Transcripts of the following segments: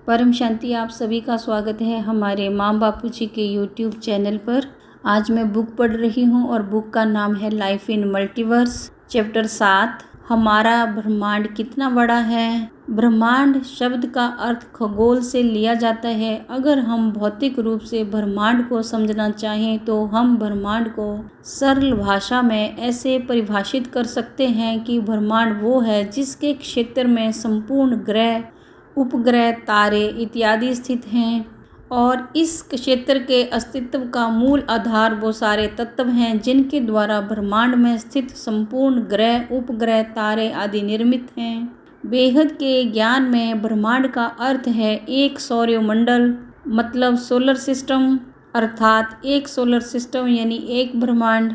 परम शांति। आप सभी का स्वागत है हमारे माँ बापू जी के यूट्यूब चैनल पर। आज मैं बुक पढ़ रही हूँ और बुक का नाम है लाइफ इन मल्टीवर्स, चैप्टर 7। हमारा ब्रह्मांड कितना बड़ा है। ब्रह्मांड शब्द का अर्थ खगोल से लिया जाता है। अगर हम भौतिक रूप से ब्रह्मांड को समझना चाहें तो हम ब्रह्मांड को सरल भाषा में ऐसे परिभाषित कर सकते हैं कि ब्रह्मांड वो है जिसके क्षेत्र में संपूर्ण ग्रह, उपग्रह, तारे इत्यादि स्थित हैं और इस क्षेत्र के अस्तित्व का मूल आधार वो सारे तत्व हैं जिनके द्वारा ब्रह्मांड में स्थित संपूर्ण ग्रह, उपग्रह, तारे आदि निर्मित हैं। बेहद के ज्ञान में ब्रह्मांड का अर्थ है एक सौरमंडल, मतलब सोलर सिस्टम, अर्थात एक सोलर सिस्टम यानी एक ब्रह्मांड।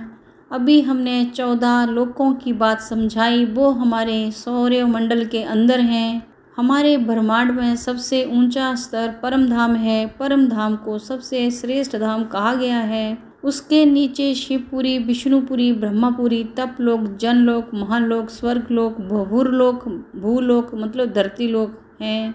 अभी हमने 14 लोकों की बात समझाई, वो हमारे सौरमंडल के अंदर हैं। हमारे ब्रह्मांड में सबसे ऊंचा स्तर परम धाम है। परम धाम को सबसे श्रेष्ठ धाम कहा गया है। उसके नीचे शिवपुरी, विष्णुपुरी, ब्रह्मापुरी, तपलोक, जनलोक, महालोक, स्वर्गलोक, भूरलोक, भूलोक मतलब धरती लोक हैं।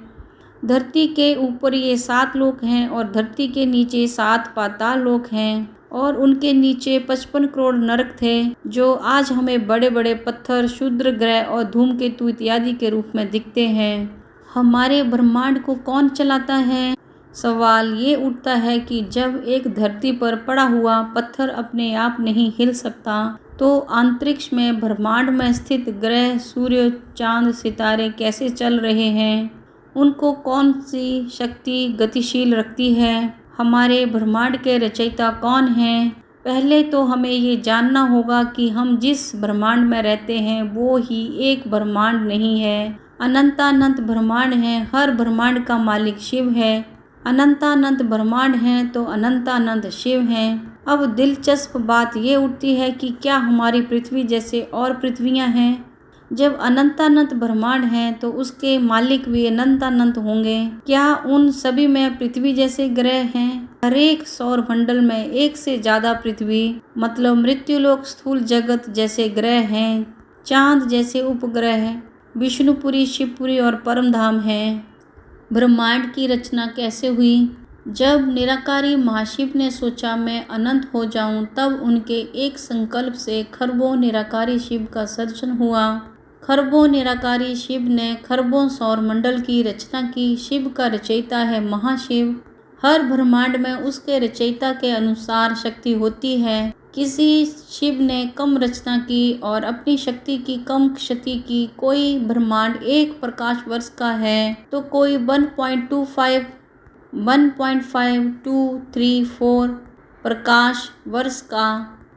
धरती के ऊपर ये 7 लोक हैं और धरती के नीचे 7 पाताल लोक हैं और उनके नीचे 55 करोड़ नरक थे जो आज हमें बड़े बड़े पत्थर, क्षुद्र ग्रह और धूमकेतु इत्यादि के रूप में दिखते हैं। हमारे ब्रह्मांड को कौन चलाता है? सवाल ये उठता है कि जब एक धरती पर पड़ा हुआ पत्थर अपने आप नहीं हिल सकता तो अंतरिक्ष में ब्रह्मांड में स्थित ग्रह, सूर्य, चांद, सितारे कैसे चल रहे हैं? उनको कौन सी शक्ति गतिशील रखती है? हमारे ब्रह्मांड के रचयिता कौन हैं? पहले तो हमें ये जानना होगा कि हम जिस ब्रह्मांड में रहते हैं वो ही एक ब्रह्मांड नहीं है, अनंतानंत ब्रह्मांड है। हर ब्रह्मांड का मालिक शिव है। अनंतानंत ब्रह्मांड हैं तो अनंतानंत शिव हैं। अब दिलचस्प बात ये उठती है कि क्या हमारी पृथ्वी जैसे और पृथ्वियाँ हैं? जब अनंतानंत ब्रह्मांड हैं तो उसके मालिक भी अनंतानंत होंगे। क्या उन सभी में पृथ्वी जैसे ग्रह हैं? हर एक सौर मंडल में एक से ज़्यादा पृथ्वी मतलब मृत्युलोक, स्थूल जगत जैसे ग्रह हैं, चांद जैसे उपग्रह हैं, विष्णुपुरी, शिवपुरी और परमधाम हैं। ब्रह्मांड की रचना कैसे हुई? जब निराकारी महाशिव ने सोचा मैं अनंत हो जाऊं, तब उनके एक संकल्प से खरबों निराकारी शिव का सर्जन हुआ। खरबों निराकारी शिव ने खरबों सौर मंडल की रचना की। शिव का रचयिता है महाशिव। हर ब्रह्मांड में उसके रचयिता के अनुसार शक्ति होती है। किसी शिव ने कम रचना की और अपनी शक्ति की कम क्षति की। कोई ब्रह्मांड 1 प्रकाश वर्ष का है तो कोई 1.25, 1.5234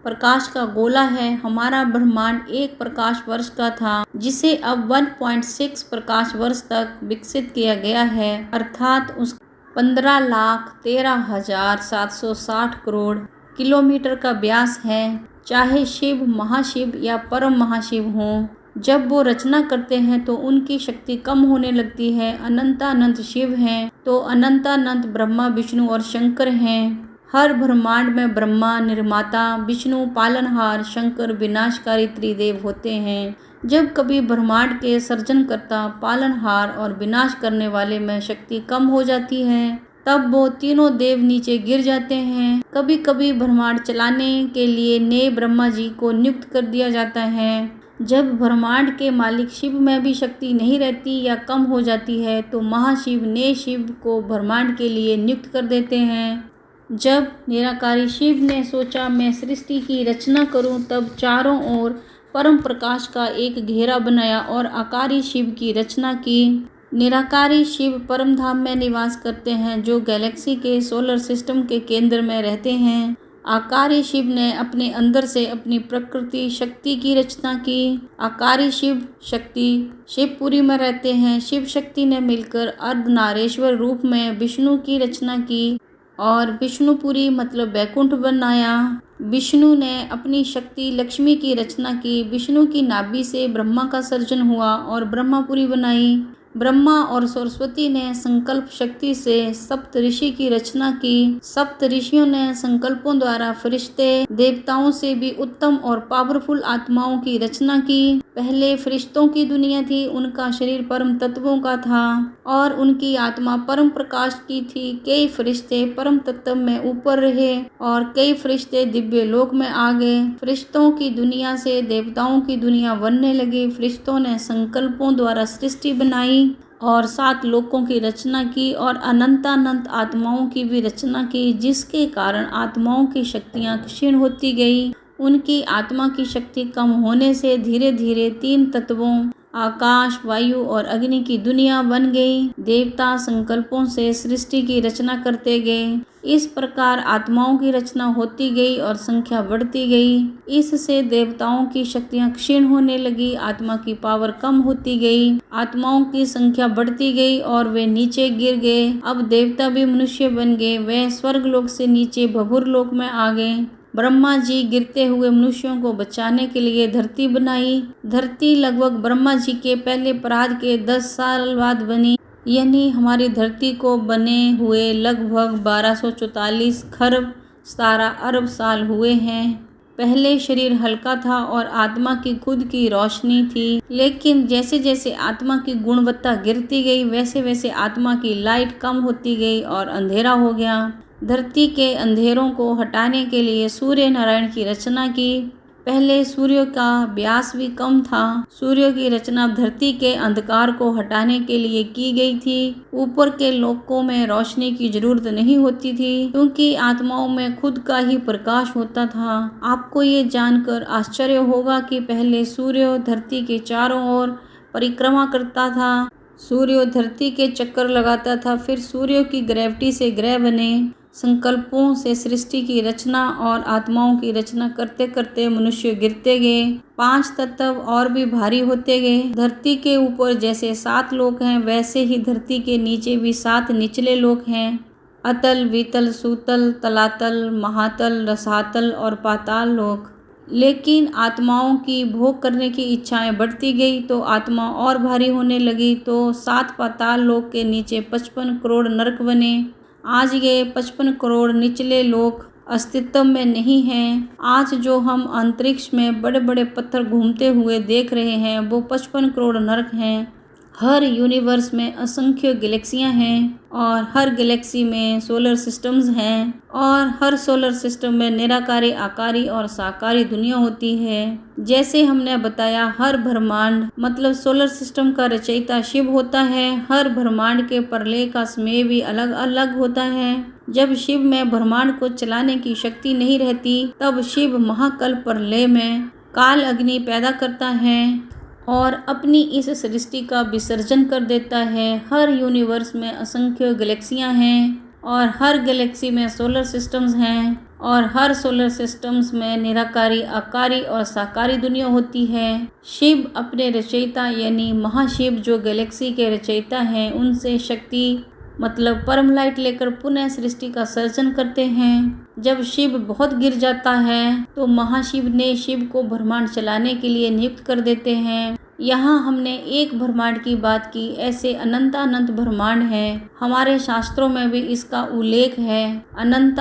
प्रकाश का गोला है। हमारा ब्रह्मांड 1 प्रकाश वर्ष का था जिसे अब 1.6 प्रकाश वर्ष तक विकसित किया गया है, अर्थात उस 15,13,760 करोड़ किलोमीटर का व्यास है। चाहे शिव, महाशिव या परम महाशिव हों, जब वो रचना करते हैं तो उनकी शक्ति कम होने लगती है। अनंतानंत शिव हैं तो अनंतानंत ब्रह्मा, विष्णु और शंकर हैं। हर ब्रह्मांड में ब्रह्मा निर्माता, विष्णु पालनहार, शंकर विनाशकारी त्रिदेव होते हैं। जब कभी ब्रह्मांड के सृजनकर्ता, पालनहार और विनाश करने वाले में शक्ति कम हो जाती है तब वो तीनों देव नीचे गिर जाते हैं। कभी कभी ब्रह्मांड चलाने के लिए नए ब्रह्मा जी को नियुक्त कर दिया जाता है। जब ब्रह्मांड के मालिक शिव में भी शक्ति नहीं रहती या कम हो जाती है तो महाशिव नए शिव को ब्रह्मांड के लिए नियुक्त कर देते हैं। जब निराकारी शिव ने सोचा मैं सृष्टि की रचना करूं, तब चारों ओर परम प्रकाश का एक घेरा बनाया और आकारी शिव की रचना की। निराकारी शिव परमधाम में निवास करते हैं जो गैलेक्सी के सोलर सिस्टम के केंद्र में रहते हैं। आकारी शिव ने अपने अंदर से अपनी प्रकृति शक्ति की रचना की। आकारी शिव शक्ति शिवपुरी में रहते हैं। शिव शक्ति ने मिलकर अर्धनारेश्वर रूप में विष्णु की रचना की और विष्णुपुरी मतलब वैकुंठ बनाया। विष्णु ने अपनी शक्ति लक्ष्मी की रचना की। विष्णु की नाभि से ब्रह्मा का सर्जन हुआ और ब्रह्मापुरी बनाई। ब्रह्मा और सरस्वती ने संकल्प शक्ति से सप्त ऋषि की रचना की। सप्त ऋषियों ने संकल्पों द्वारा फरिश्ते देवताओं से भी उत्तम और पावरफुल आत्माओं की रचना की। पहले फरिश्तों की दुनिया थी, उनका शरीर परम तत्वों का था और उनकी आत्मा परम प्रकाश की थी। कई फरिश्ते परम तत्व में ऊपर रहे और कई फरिश्ते दिव्य लोक में आ गए। फरिश्तों की दुनिया से देवताओं की दुनिया बनने लगी। फरिश्तों ने संकल्पों द्वारा सृष्टि बनाई और 7 लोकों की रचना की और अनंतानंत आत्माओं की भी रचना की, जिसके कारण आत्माओं की शक्तियां क्षीण होती गई। उनकी आत्मा की शक्ति कम होने से धीरे धीरे 3 तत्वों आकाश, वायु और अग्नि की दुनिया बन गई। देवता संकल्पों से सृष्टि की रचना करते गए। इस प्रकार आत्माओं की रचना होती गई और संख्या बढ़ती गई। इससे देवताओं की शक्तियां क्षीण होने लगी, आत्मा की पावर कम होती गई, आत्माओं की संख्या बढ़ती गई और वे नीचे गिर गए। अब देवता भी मनुष्य बन गए। वे स्वर्ग लोक से नीचे भभूर लोक में आ गए। ब्रह्मा जी गिरते हुए मनुष्यों को बचाने के लिए धरती बनाई। धरती लगभग ब्रह्मा जी के पहले पराग के 10 साल बाद बनी, यानी हमारी धरती को बने हुए लगभग 1244 खरब 17 अरब साल हुए हैं। पहले शरीर हल्का था और आत्मा की खुद की रोशनी थी, लेकिन जैसे जैसे आत्मा की गुणवत्ता गिरती गई वैसे वैसे आत्मा की लाइट कम होती गई और अंधेरा हो गया। धरती के अंधेरों को हटाने के लिए सूर्य नारायण की रचना की। पहले सूर्य का व्यास भी कम था। सूर्य की रचना धरती के अंधकार को हटाने के लिए की गई थी। ऊपर के लोकों में रोशनी की जरूरत नहीं होती थी, क्योंकि आत्माओं में खुद का ही प्रकाश होता था। आपको ये जानकर आश्चर्य होगा कि पहले सूर्य धरती के चारों ओर परिक्रमा करता था। सूर्य धरती के चक्कर लगाता था। फिर सूर्य की ग्रेविटी से ग्रह बने। संकल्पों से सृष्टि की रचना और आत्माओं की रचना करते करते मनुष्य गिरते गए। 5 तत्व और भी भारी होते गए। धरती के ऊपर जैसे 7 लोक हैं, वैसे ही धरती के नीचे भी 7 निचले लोक हैं। अतल, वितल, सूतल, तलातल, महातल, रसातल और पाताल लोक। लेकिन आत्माओं की भोग करने की इच्छाएं बढ़ती गई तो आत्मा और भारी होने लगी, तो 7 पाताल लोक के नीचे 55 करोड़ नरक बने। आज ये 55 करोड़ निचले लोक अस्तित्व में नहीं हैं। आज जो हम अंतरिक्ष में बड़े बड़े पत्थर घूमते हुए देख रहे हैं वो 55 करोड़ नरक हैं। हर यूनिवर्स में असंख्य गैलेक्सियां हैं और हर गैलेक्सी में सोलर सिस्टम्स हैं और हर सोलर सिस्टम में निराकारी, आकारी और साकारी दुनिया होती है। जैसे हमने बताया, हर ब्रह्मांड मतलब सोलर सिस्टम का रचयिता शिव होता है। हर ब्रह्मांड के प्रलय का समय भी अलग अलग होता है। जब शिव में ब्रह्मांड को चलाने की शक्ति नहीं रहती, तब शिव महाकल्प प्रलय में काल अग्नि पैदा करता है और अपनी इस सृष्टि का विसर्जन कर देता है। हर यूनिवर्स में असंख्य गैलेक्सियां हैं और हर गैलेक्सी में सोलर सिस्टम्स हैं और हर सोलर सिस्टम्स में निराकारी, आकारी और साकारी दुनिया होती है। शिव अपने रचयिता यानी महाशिव जो गैलेक्सी के रचयिता हैं, उनसे शक्ति मतलब परम लाइट लेकर पुनः सृष्टि का सर्जन करते हैं। जब शिव बहुत गिर जाता है तो महाशिव ने शिव को ब्रह्मांड चलाने के लिए नियुक्त कर देते हैं। यहाँ हमने एक ब्रह्मांड की बात की, ऐसे अनंत ब्रह्मांड हैं। हमारे शास्त्रों में भी इसका उल्लेख है। अनंत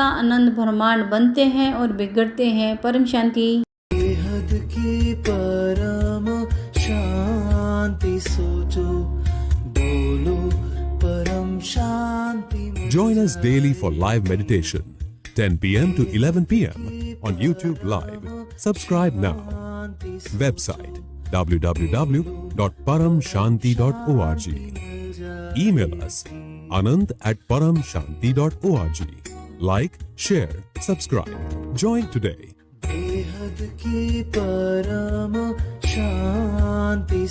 ब्रह्मांड बनते हैं और बिगड़ते हैं। परम शांति। बेहद की परम शांति सोचो, बोलो परम शांति। Join us daily for live meditation, 10 p.m. to 11 p.m. on YouTube Live. Subscribe now. Website www.paramshanti.org. Email us anant@paramshanti.org. Like, share, subscribe. Join today. बेहद की परम शांति।